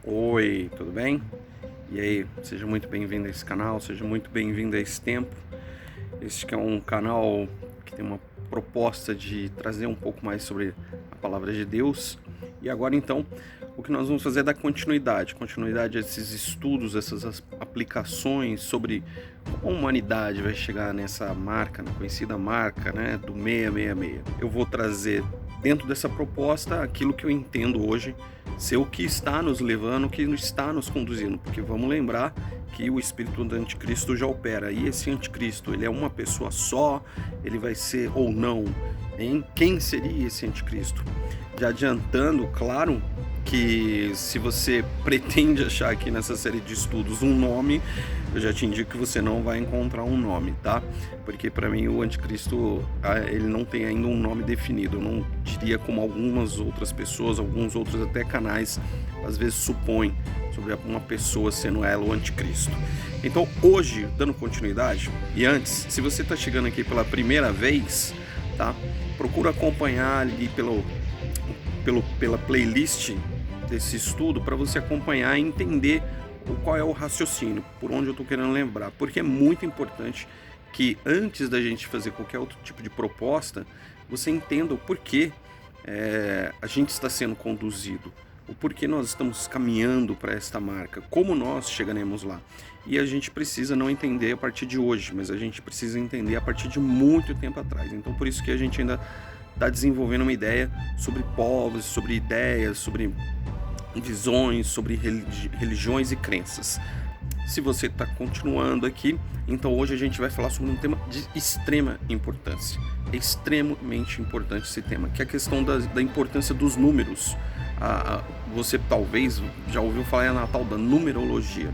Oi, tudo bem? E aí, seja muito bem-vindo a esse canal, seja muito bem-vindo a esse tempo. Este que é um canal que tem uma proposta de trazer um pouco mais sobre a palavra de Deus. E agora então, o que nós vamos fazer é dar continuidade a esses estudos, essas aplicações sobre como a humanidade vai chegar nessa marca, na conhecida marca, né, do 666. Eu vou trazer dentro dessa proposta aquilo que eu entendo hoje ser o que está nos levando, o que está nos conduzindo, porque vamos lembrar que o espírito do anticristo já opera, e esse anticristo, ele é uma pessoa só, ele vai ser ou não, hein? Quem seria esse anticristo? Já adiantando, claro, que se você pretende achar aqui nessa série de estudos um nome, eu já te indico que você não vai encontrar um nome, tá? Porque para mim o anticristo, ele não tem ainda um nome definido. Eu não diria como algumas outras pessoas, alguns outros até canais, às vezes supõem sobre uma pessoa sendo ela o anticristo. Então hoje, dando continuidade, e antes, se você está chegando aqui pela primeira vez, tá? Procura acompanhar ali pela playlist desse estudo para você acompanhar e entender qual é o raciocínio, por onde eu estou querendo lembrar, porque é muito importante que antes da gente fazer qualquer outro tipo de proposta, você entenda o porquê a gente está sendo conduzido, o porquê nós estamos caminhando para esta marca, como nós chegaremos lá. E a gente precisa não entender a partir de hoje, mas a gente precisa entender a partir de muito tempo atrás. Então por isso que a gente ainda está desenvolvendo uma ideia sobre povos, sobre ideias, sobre visões, sobre religiões e crenças. Se você está continuando aqui, então hoje a gente vai falar sobre um tema de extrema importância. É extremamente importante esse tema, que é a questão da importância dos números. Você talvez já ouviu falar na tal da numerologia,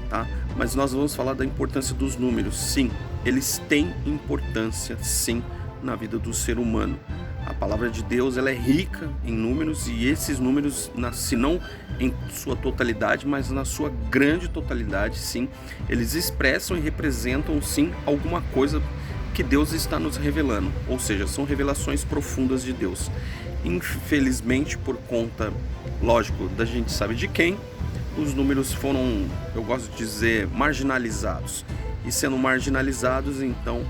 tá? Mas nós vamos falar da importância dos números. Sim, eles têm importância, sim, na vida do ser humano. A palavra de Deus, ela é rica em números, e esses números, se não em sua totalidade, mas na sua grande totalidade, sim, eles expressam e representam, sim, alguma coisa que Deus está nos revelando, ou seja, são revelações profundas de Deus. Infelizmente, por conta, lógico, da gente sabe de quem, os números foram, eu gosto de dizer, marginalizados. E sendo marginalizados, então,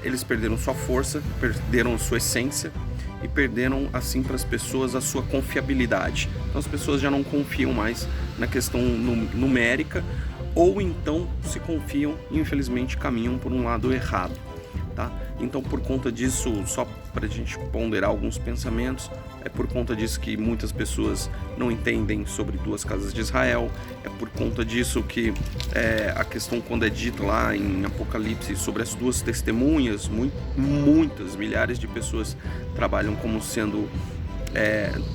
eles perderam sua força, perderam sua essência e perderam, assim, para as pessoas a sua confiabilidade. Então as pessoas já não confiam mais na questão numérica, ou então se confiam e infelizmente caminham por um lado errado, tá? Então por conta disso, só para a gente ponderar alguns pensamentos, é por conta disso que muitas pessoas não entendem sobre duas casas de Israel, é por conta disso que a questão, quando é dito lá em Apocalipse sobre as duas testemunhas, muitas, milhares de pessoas trabalham como sendo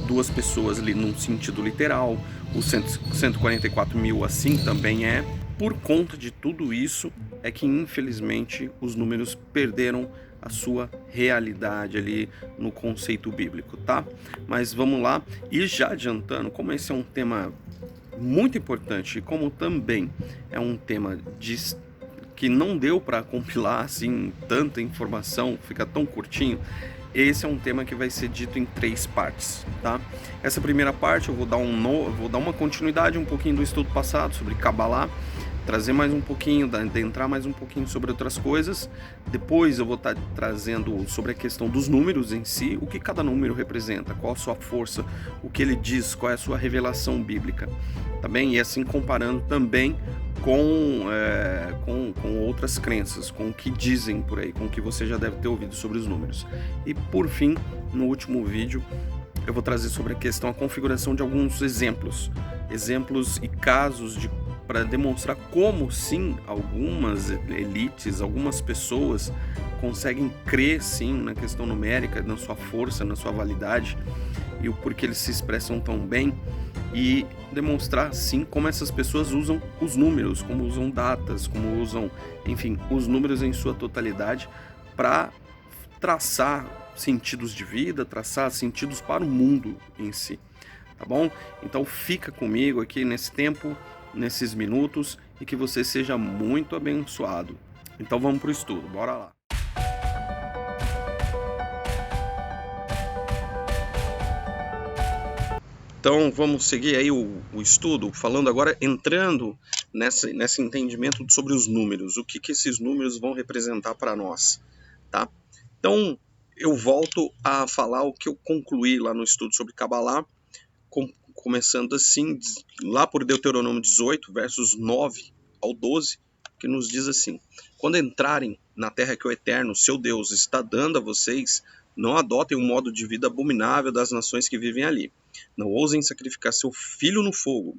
duas pessoas ali num sentido literal, os 144 mil assim também é. Por conta de tudo isso é que infelizmente os números perderam a sua realidade ali no conceito bíblico, tá? Mas vamos lá, e já adiantando, como esse é um tema muito importante, e como também é um tema que não deu para compilar assim tanta informação, fica tão curtinho, esse é um tema que vai ser dito em 3 partes, tá? Essa primeira parte eu vou dar uma continuidade um pouquinho do estudo passado sobre Kabbalah, trazer mais um pouquinho, adentrar mais um pouquinho sobre outras coisas. Depois eu vou estar trazendo sobre a questão dos números em si, o que cada número representa, qual a sua força, o que ele diz, qual é a sua revelação bíblica, tá bem? E assim comparando também com outras crenças, com o que dizem por aí, com o que você já deve ter ouvido sobre os números. E por fim, no último vídeo, eu vou trazer sobre a questão, a configuração de alguns exemplos e casos para demonstrar como sim algumas elites, algumas pessoas conseguem crer sim na questão numérica, na sua força, na sua validade, e o porquê eles se expressam tão bem, e demonstrar sim como essas pessoas usam os números, como usam datas, como usam, enfim, os números em sua totalidade para traçar sentidos de vida, traçar sentidos para o mundo em si, tá bom? Então fica comigo aqui nesse tempo, nesses minutos, e que você seja muito abençoado. Então vamos para o estudo, bora lá. Então vamos seguir aí o estudo, falando agora, entrando nesse entendimento sobre os números, o que esses números vão representar para nós, tá? Então eu volto a falar o que eu concluí lá no estudo sobre Cabalá, começando assim, lá por Deuteronômio 18, versos 9 ao 12, que nos diz assim: quando entrarem na terra que o Eterno, seu Deus, está dando a vocês, não adotem um modo de vida abominável das nações que vivem ali. Não ousem sacrificar seu filho no fogo,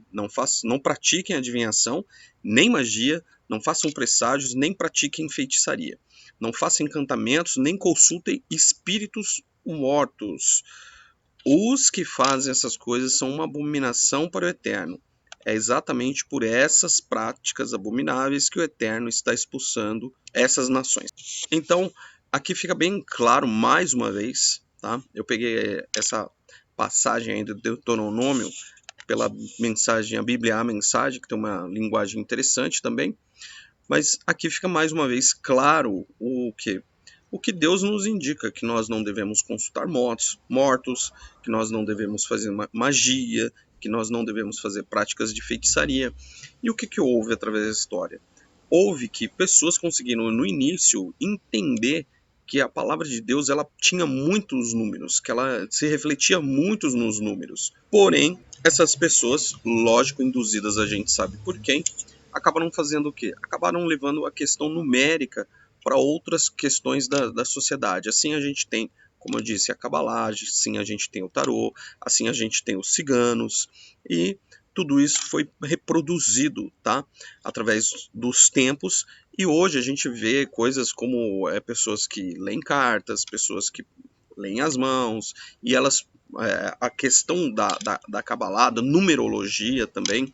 não pratiquem adivinhação, nem magia, não façam presságios, nem pratiquem feitiçaria. Não façam encantamentos, nem consultem espíritos mortos. Os que fazem essas coisas são uma abominação para o Eterno. É exatamente por essas práticas abomináveis que o Eterno está expulsando essas nações. Então, aqui fica bem claro, mais uma vez, tá? Eu peguei essa passagem aí do Deuteronômio pela mensagem, a Bíblia é a mensagem, que tem uma linguagem interessante também, mas aqui fica mais uma vez claro o que Deus nos indica, que nós não devemos consultar mortos, que nós não devemos fazer magia, que nós não devemos fazer práticas de feitiçaria. E o que houve através da história? Houve que pessoas conseguiram, no início, entender que a palavra de Deus ela tinha muitos números, que ela se refletia muito nos números. Porém, essas pessoas, lógico, induzidas a gente sabe por quem, acabaram fazendo o quê? Acabaram levando a questão numérica para outras questões da sociedade. Assim a gente tem, como eu disse, a cabalagem, assim a gente tem o tarô, assim a gente tem os ciganos, e tudo isso foi reproduzido, tá? Através dos tempos, e hoje a gente vê coisas como pessoas que leem cartas, pessoas que leem as mãos, e elas, a questão da cabalá, da numerologia também,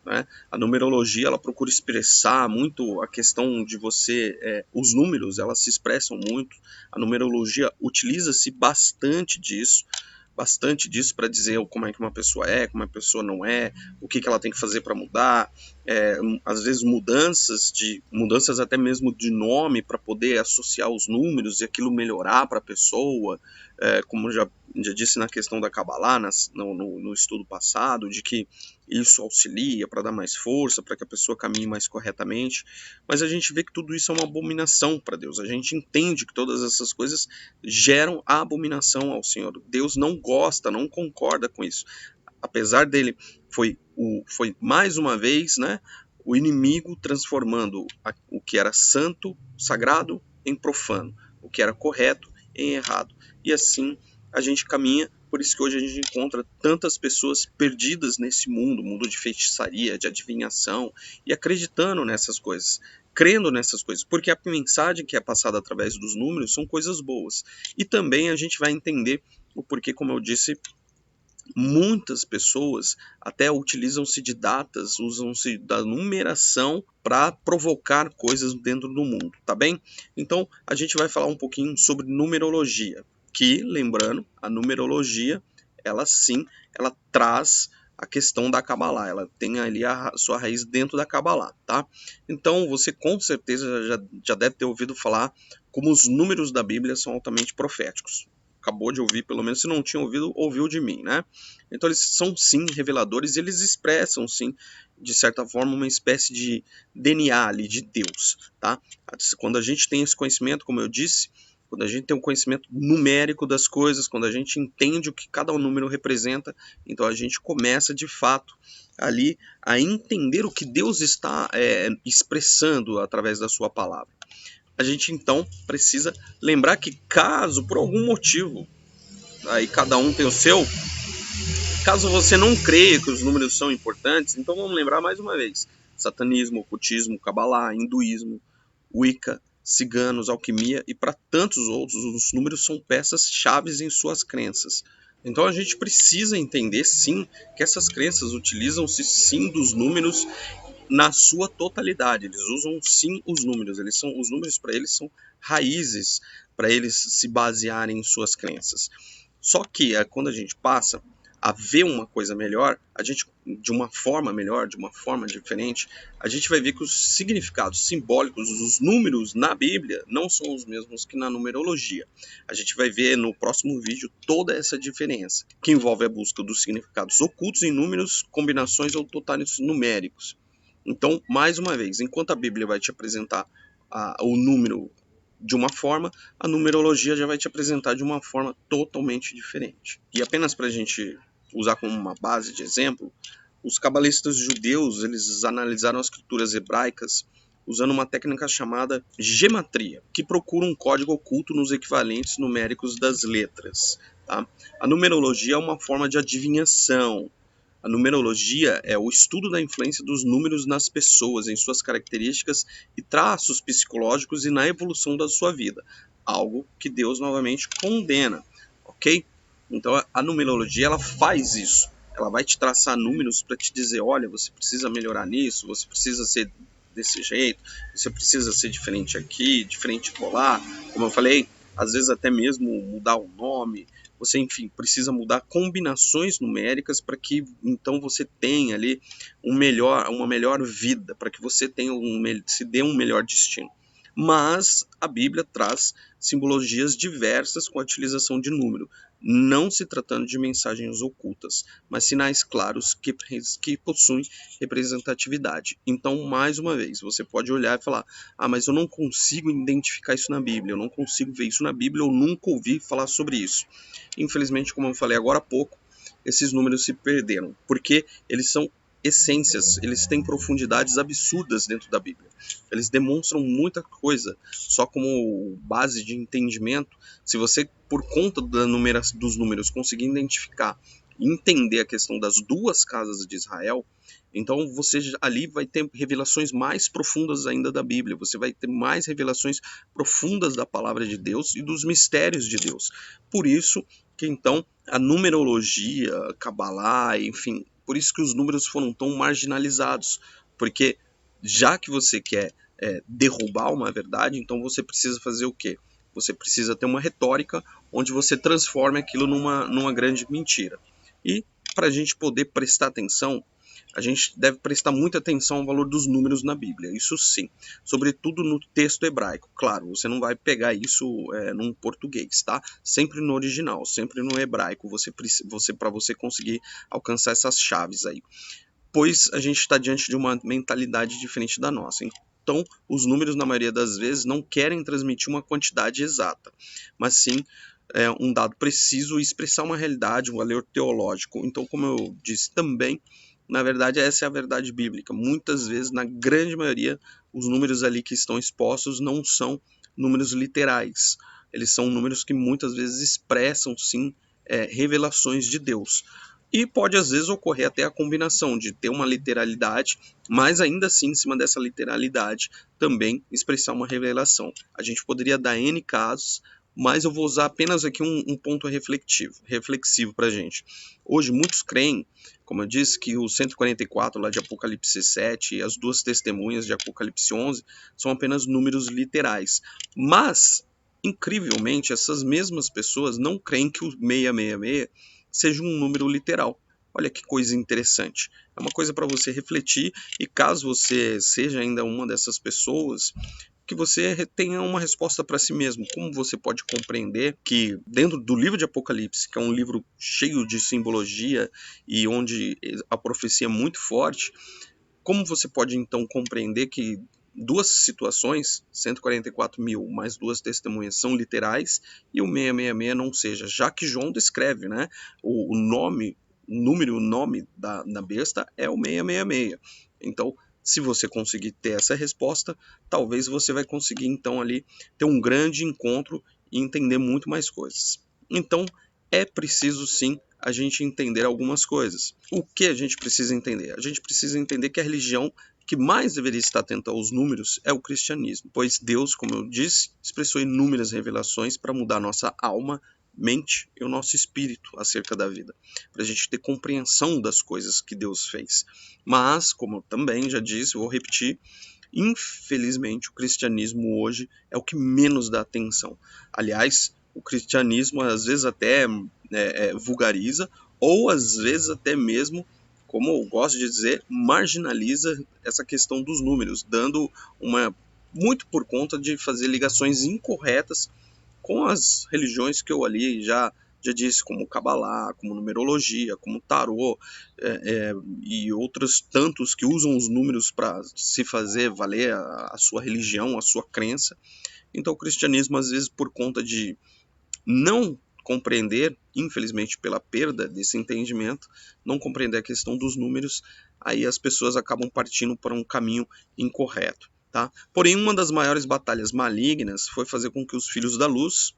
né? A numerologia ela procura expressar muito a questão de você, os números elas se expressam muito, a numerologia utiliza-se bastante disso para dizer como é que uma pessoa é, como a pessoa não é, o que ela tem que fazer para mudar, às vezes mudanças até mesmo de nome para poder associar os números e aquilo melhorar para a pessoa, como já disse na questão da Kabbalah, no estudo passado, de que isso auxilia para dar mais força, para que a pessoa caminhe mais corretamente, mas a gente vê que tudo isso é uma abominação para Deus, a gente entende que todas essas coisas geram a abominação ao Senhor, Deus não gosta, não concorda com isso, apesar dele, foi mais uma vez, né, o inimigo transformando o que era santo, sagrado, em profano, o que era correto em errado, e assim a gente caminha. Por isso que hoje a gente encontra tantas pessoas perdidas nesse mundo de feitiçaria, de adivinhação, e acreditando nessas coisas, crendo nessas coisas, porque a mensagem que é passada através dos números são coisas boas. E também a gente vai entender o porquê, como eu disse, muitas pessoas até utilizam-se de datas, usam-se da numeração para provocar coisas dentro do mundo, tá bem? Então a gente vai falar um pouquinho sobre numerologia, que, lembrando, a numerologia, ela sim, ela traz a questão da Kabbalah, ela tem ali a sua raiz dentro da Kabbalah, tá? Então você com certeza já deve ter ouvido falar como os números da Bíblia são altamente proféticos. Acabou de ouvir, pelo menos se não tinha ouvido, ouviu de mim, né? Então eles são sim reveladores, eles expressam sim, de certa forma, uma espécie de DNA ali de Deus, tá? Quando a gente tem esse conhecimento, como eu disse, quando a gente tem um conhecimento numérico das coisas, quando a gente entende o que cada número representa, então a gente começa de fato ali a entender o que Deus está expressando através da sua palavra. A gente então precisa lembrar que caso por algum motivo, aí cada um tem o seu, caso você não creia que os números são importantes, então vamos lembrar mais uma vez: satanismo, ocultismo, cabalá, hinduísmo, wicca, ciganos, alquimia e para tantos outros, os números são peças chaves em suas crenças. Então a gente precisa entender sim que essas crenças utilizam-se sim dos números na sua totalidade. Eles usam sim os números. Os números para eles são raízes para eles se basearem em suas crenças. Só que quando a gente passa a ver uma coisa melhor, a gente, de uma forma melhor, de uma forma diferente, a gente vai ver que os significados simbólicos, os números na Bíblia, não são os mesmos que na numerologia. A gente vai ver no próximo vídeo toda essa diferença, que envolve a busca dos significados ocultos em números, combinações ou totais numéricos. Então, mais uma vez, enquanto a Bíblia vai te apresentar o número de uma forma, a numerologia já vai te apresentar de uma forma totalmente diferente. E apenas para a gente usar como uma base de exemplo, os cabalistas judeus, eles analisaram as escrituras hebraicas usando uma técnica chamada gematria, que procura um código oculto nos equivalentes numéricos das letras. Tá? A numerologia é uma forma de adivinhação. A numerologia é o estudo da influência dos números nas pessoas, em suas características e traços psicológicos e na evolução da sua vida. Algo que Deus novamente condena, ok? Então a numerologia ela faz isso. Ela vai te traçar números para te dizer, olha, você precisa melhorar nisso, você precisa ser desse jeito, você precisa ser diferente aqui, diferente colar. Como eu falei, às vezes até mesmo mudar o nome. Você, enfim, precisa mudar combinações numéricas para que então você tenha ali uma melhor vida, para que você tenha se dê um melhor destino. Mas a Bíblia traz simbologias diversas com a utilização de número, não se tratando de mensagens ocultas, mas sinais claros que possuem representatividade. Então, mais uma vez, você pode olhar e falar, mas eu não consigo identificar isso na Bíblia, eu não consigo ver isso na Bíblia, eu nunca ouvi falar sobre isso. Infelizmente, como eu falei agora há pouco, esses números se perderam, porque eles são essências, eles têm profundidades absurdas dentro da Bíblia. Eles demonstram muita coisa, só como base de entendimento. Se você, por conta dos números, conseguir identificar e entender a questão das duas casas de Israel, então você ali vai ter revelações mais profundas ainda da Bíblia, você vai ter mais revelações profundas da palavra de Deus e dos mistérios de Deus. Por isso que então a numerologia, Cabalá, enfim, por isso que os números foram tão marginalizados, porque já que você quer derrubar uma verdade, então você precisa fazer o quê? Você precisa ter uma retórica onde você transforma aquilo numa grande mentira. E para a gente poder prestar atenção, a gente deve prestar muita atenção ao valor dos números na Bíblia, isso sim, sobretudo no texto hebraico. Claro, você não vai pegar isso num português, tá? Sempre no original, sempre no hebraico, para você conseguir alcançar essas chaves aí. Pois a gente está diante de uma mentalidade diferente da nossa. Então, os números, na maioria das vezes, não querem transmitir uma quantidade exata, mas sim um dado preciso e expressar uma realidade, um valor teológico. Então, como eu disse também, na verdade, essa é a verdade bíblica. Muitas vezes, na grande maioria, os números ali que estão expostos não são números literais. Eles são números que muitas vezes expressam, sim, revelações de Deus. E pode, às vezes, ocorrer até a combinação de ter uma literalidade, mas ainda assim, em cima dessa literalidade, também expressar uma revelação. A gente poderia dar N casos, mas eu vou usar apenas aqui um ponto reflexivo para a gente. Hoje, muitos creem, como eu disse, que o 144 lá de Apocalipse 7 e as duas testemunhas de Apocalipse 11 são apenas números literais. Mas, incrivelmente, essas mesmas pessoas não creem que o 666 seja um número literal. Olha que coisa interessante. É uma coisa para você refletir e caso você seja ainda uma dessas pessoas, que você tenha uma resposta para si mesmo. Como você pode compreender que dentro do livro de Apocalipse, que é um livro cheio de simbologia e onde a profecia é muito forte, como você pode então compreender que duas situações, 144 mil mais duas testemunhas, são literais e o 666 não seja, já que João descreve, né, o nome, o nome da besta é o 666. Então, se você conseguir ter essa resposta, talvez você vai conseguir então ali ter um grande encontro e entender muito mais coisas. Então, é preciso sim a gente entender algumas coisas. O que a gente precisa entender? A gente precisa entender que a religião que mais deveria estar atenta aos números é o cristianismo, pois Deus, como eu disse, expressou inúmeras revelações para mudar nossa alma, mente e o nosso espírito acerca da vida, para a gente ter compreensão das coisas que Deus fez. Mas, como eu também já disse, vou repetir, infelizmente o cristianismo hoje é o que menos dá atenção. Aliás, o cristianismo às vezes até vulgariza ou às vezes até mesmo, como eu gosto de dizer, marginaliza essa questão dos números, dando muito por conta de fazer ligações incorretas com as religiões que eu ali já disse, como Kabbalah, como numerologia, como tarô, e outros tantos que usam os números para se fazer valer a sua religião, a sua crença. Então o cristianismo, às vezes, por conta de não compreender, infelizmente pela perda desse entendimento, não compreender a questão dos números, aí as pessoas acabam partindo para um caminho incorreto. Tá? Porém, uma das maiores batalhas malignas foi fazer com que os filhos da luz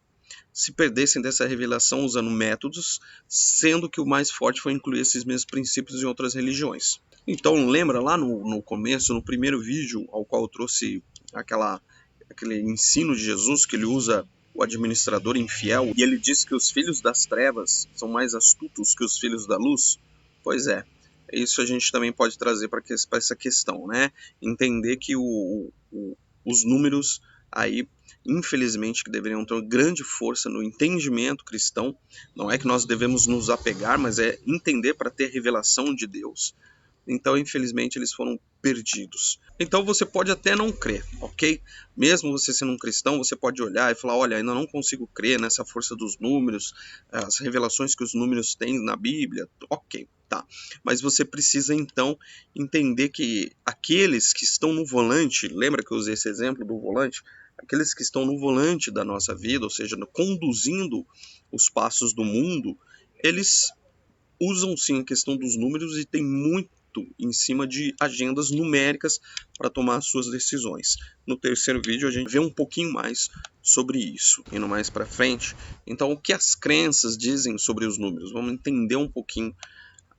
se perdessem dessa revelação usando métodos, sendo que o mais forte foi incluir esses mesmos princípios em outras religiões. Então, lembra lá no começo, no primeiro vídeo ao qual eu trouxe aquele ensino de Jesus, que ele usa o administrador infiel, e ele diz que os filhos das trevas são mais astutos que os filhos da luz? Pois é, isso a gente também pode trazer para essa questão, né? Entender que os números aí, infelizmente, que deveriam ter grande força no entendimento cristão, não é que nós devemos nos apegar, mas é entender para ter revelação de Deus. Então, infelizmente, eles foram perdidos. Então, você pode até não crer, ok? Mesmo você sendo um cristão, você pode olhar e falar, olha, ainda não consigo crer nessa força dos números, as revelações que os números têm na Bíblia, ok, tá. Mas você precisa, então, entender que aqueles que estão no volante, lembra que eu usei esse exemplo do volante? Aqueles que estão no volante da nossa vida, ou seja, conduzindo os passos do mundo, eles usam sim a questão dos números e tem muito em cima de agendas numéricas para tomar as suas decisões. No terceiro vídeo a gente vê um pouquinho mais sobre isso, indo mais para frente. Então, o que as crenças dizem sobre os números? Vamos entender um pouquinho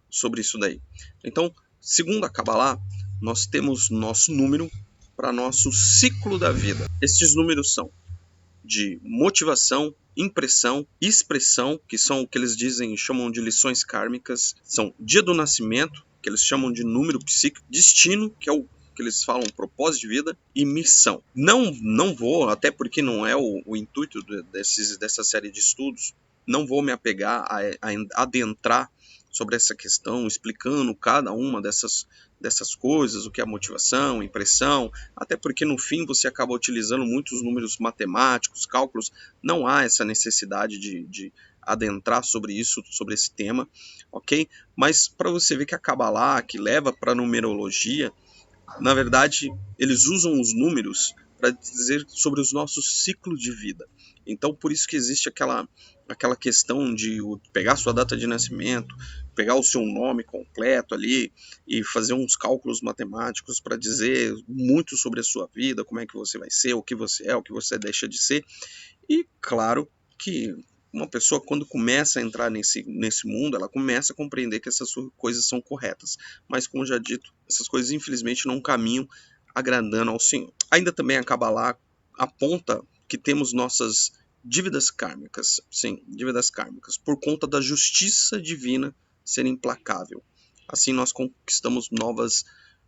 sobre isso daí. Então, segundo a Kabbalah, nós temos nosso número para nosso ciclo da vida. Estes números são de motivação, impressão, expressão, que são o que eles chamam de lições kármicas, são dia do nascimento, que eles chamam de número psíquico, destino, que é o que eles falam propósito de vida, e missão. Não vou, até porque não é o intuito dessa série de estudos, não vou me apegar a adentrar sobre essa questão, explicando cada uma dessas coisas, o que é motivação, impressão, até porque no fim você acaba utilizando muitos números matemáticos, cálculos, não há essa necessidade de adentrar sobre isso, sobre esse tema, ok? Mas para você ver que a Kabbalah, que leva para a numerologia, na verdade, eles usam os números para dizer sobre os nossos ciclos de vida. Então, por isso que existe aquela questão de pegar sua data de nascimento, pegar o seu nome completo ali e fazer uns cálculos matemáticos para dizer muito sobre a sua vida, como é que você vai ser, o que você é, o que você deixa de ser. E claro que uma pessoa, quando começa a entrar nesse mundo, ela começa a compreender que essas coisas são corretas. Mas, como já dito, essas coisas infelizmente não caminham agradando ao Senhor. Ainda também a Kabbalah aponta que temos nossas dívidas kármicas, sim, dívidas kármicas, por conta da justiça divina ser implacável. Assim nós conquistamos novas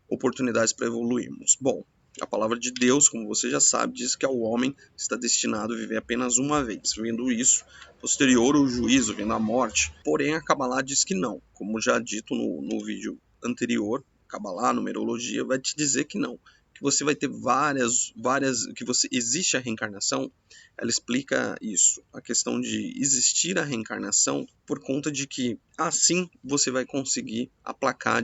oportunidades para evoluirmos. Bom, a palavra de Deus, como você já sabe, diz que o homem está destinado a viver apenas uma vez, vendo isso, posterior ao juízo, vendo a morte. Porém, a Kabbalah diz que não. Como já dito no vídeo anterior, Kabbalah, numerologia, vai te dizer que não. Que você vai ter existe a reencarnação. Ela explica isso, a questão de existir a reencarnação por conta de que assim você vai conseguir aplacar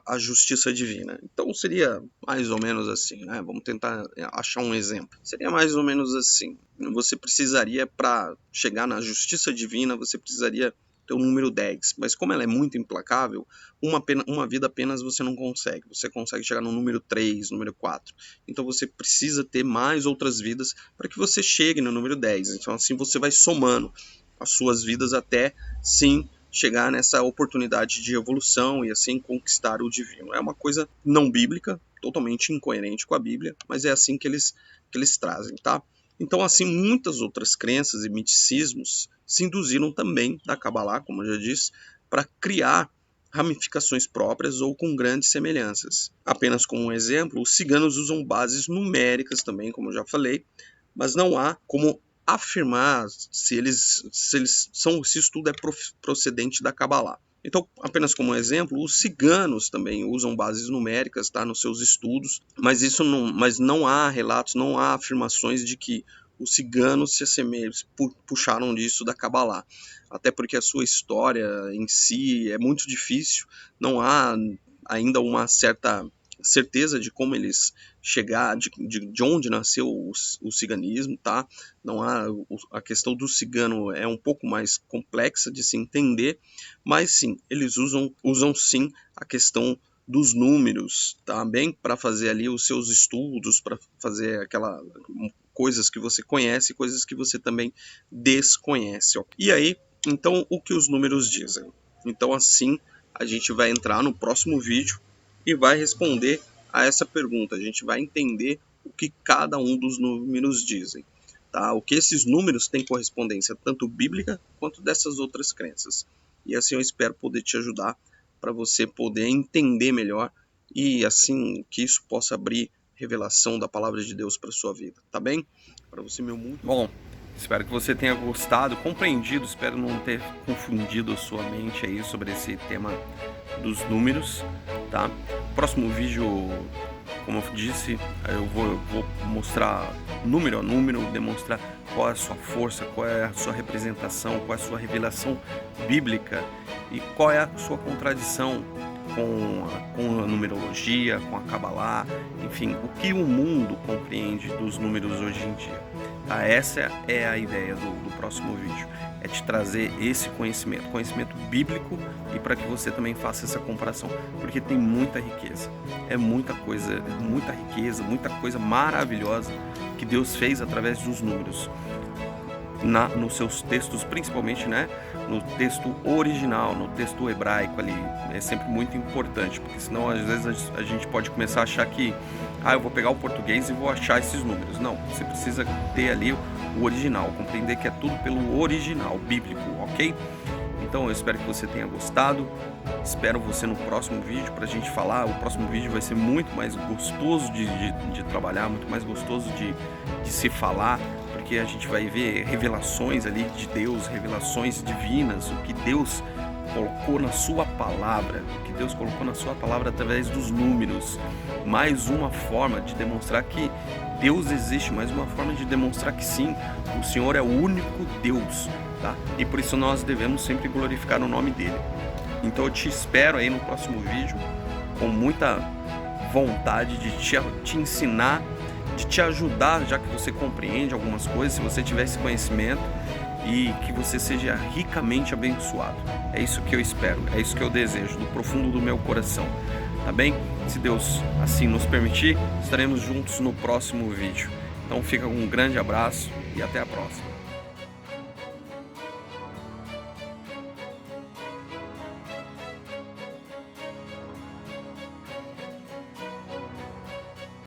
a justiça divina. Então seria mais ou menos assim, né? Vamos tentar achar um exemplo. Seria mais ou menos assim. Você precisaria, para chegar na justiça divina, você precisaria ter o número 10, mas como ela é muito implacável, uma vida apenas você não consegue. Você consegue chegar no número 3, número 4. Então você precisa ter mais outras vidas para que você chegue no número 10. Então assim você vai somando as suas vidas até sim chegar nessa oportunidade de evolução e assim conquistar o divino. É uma coisa não bíblica, totalmente incoerente com a Bíblia, mas é assim que eles trazem, tá? Então, assim, muitas outras crenças e misticismos se induziram também da Kabbalah, como eu já disse, para criar ramificações próprias ou com grandes semelhanças. Apenas como um exemplo, os ciganos usam bases numéricas também, como eu já falei, mas não há como afirmar se isso tudo é procedente da Kabbalah. Então, apenas como exemplo, os ciganos também usam bases numéricas, tá, nos seus estudos, mas não há relatos, não há afirmações de que os ciganos se assemelham, puxaram disso da Cabalá. Até porque a sua história em si é muito difícil, não há ainda uma certa certeza de como eles chegaram, de onde nasceu o ciganismo, tá? Não há, a questão do cigano é um pouco mais complexa de se entender, mas sim, eles usam sim a questão dos números, tá bem? Para fazer ali os seus estudos, para fazer aquela coisas que você conhece, coisas que você também desconhece. Ó. E aí, então, o que os números dizem? Então, assim, a gente vai entrar no próximo vídeo e vai responder a essa pergunta. A gente vai entender o que cada um dos números dizem. Tá? O que esses números têm correspondência tanto bíblica quanto dessas outras crenças. E assim eu espero poder te ajudar para você poder entender melhor e assim que isso possa abrir revelação da palavra de Deus para sua vida, tá bem? Para você, meu muito bom. Espero que você tenha gostado, compreendido, espero não ter confundido a sua mente aí sobre esse tema dos números, tá? Próximo vídeo, como eu disse, eu vou mostrar número a número, demonstrar qual é a sua força, qual é a sua representação, qual é a sua revelação bíblica e qual é a sua contradição com a numerologia, com a Cabalá, enfim, o que o mundo compreende dos números hoje em dia. Tá? Essa é a ideia do próximo vídeo, é te trazer esse conhecimento bíblico e para que você também faça essa comparação, porque tem muita riqueza, é muita coisa, muita riqueza, muita coisa maravilhosa que Deus fez através dos números. Nos seus textos, principalmente, né, no texto original, no texto hebraico ali, é sempre muito importante, porque senão às vezes a gente pode começar a achar que eu vou pegar o português e vou achar esses números. Não, você precisa ter ali o original, compreender que é tudo pelo original bíblico, ok? Então eu espero que você tenha gostado, espero você no próximo vídeo para a gente falar. O próximo vídeo vai ser muito mais gostoso de trabalhar, muito mais gostoso de se falar, porque a gente vai ver revelações ali de Deus, revelações divinas, o que Deus colocou na sua palavra, o que Deus colocou na sua palavra através dos números. Mais uma forma de demonstrar que Deus existe, mais uma forma de demonstrar que sim, o Senhor é o único Deus, tá? E por isso nós devemos sempre glorificar o nome dele. Então eu te espero aí no próximo vídeo com muita vontade de te ensinar, de te ajudar, já que você compreende algumas coisas, se você tiver esse conhecimento, e que você seja ricamente abençoado. É isso que eu espero, é isso que eu desejo do profundo do meu coração, tá bem? Se Deus assim nos permitir, estaremos juntos no próximo vídeo. Então fica um grande abraço e até a próxima.